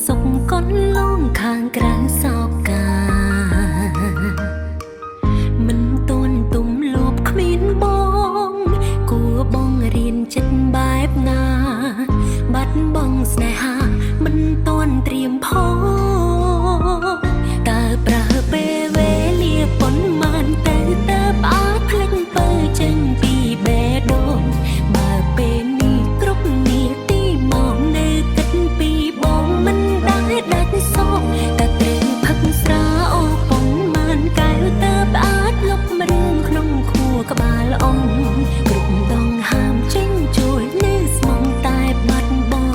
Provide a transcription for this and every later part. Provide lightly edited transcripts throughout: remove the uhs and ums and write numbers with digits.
សុខកូនលងខាងក្រៅសោកាមិនតន់ទុំលប់គ្មានបងគួបងរៀនចិត្តបែបណាបាត់បងស្នេហាមិនតន់ត្រៀមផងតើប្រើពេលវេលាប៉ុន្មានទៅតើផ្អាកភ្លេចបើចេញពីបេះដូងបើពេលនេះគ្រប់នាទីមកនៅគិតពីបងមិនដែលដាច់សោកតែត្រូវផឹកស្រាអូប៉ុន្មានកែវតើផ្អាកលុបរឿងក្នុងខួរក្បាលអងគ្រប់ដងហាមចេញជួយនៅស្មងតែបាត់បង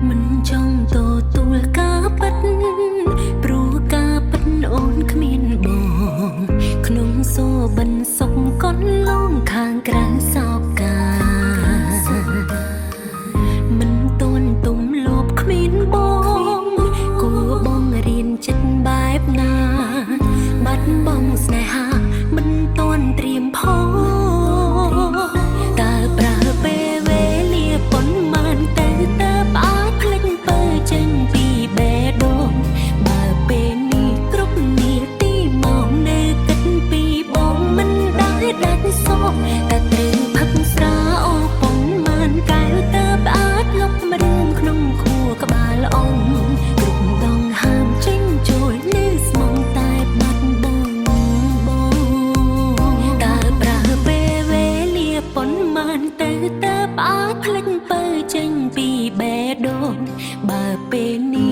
មិនចង់តទួលការពិតព្រោះការពិតអូនគ្មានបងក្នុងសូបិនសុខកូនលងខាងក្រៅសោកាមិនតន់ទុំលប់គ្មានបងគួបងរៀនចិត្តបែបណាបាត់បងស្នេហាមិនតន់ត្រៀមផងតើប្រើពេលវេលាប៉ុន្មានទៅតើផ្អាកភ្លេចបើចេញពីបេះដូងបើពេលនេះគ្រប់នាទីមកនៅគិតពីបងមិនដែលដាច់សោកតែត្រូវផឹកស្រាអូប៉ុន្មានកែវតើផ្អាកលុបរឿងក្នុងខួរក្បាលអងគ្រប់ដងហាមចេញជួយនៅស្មងតែបាត់បងតើប្រើពេលវេលាប៉ុន្មានទៅតើផ្អាកភ្លេចបើចេញពីបេះដូងបើពេលនេះ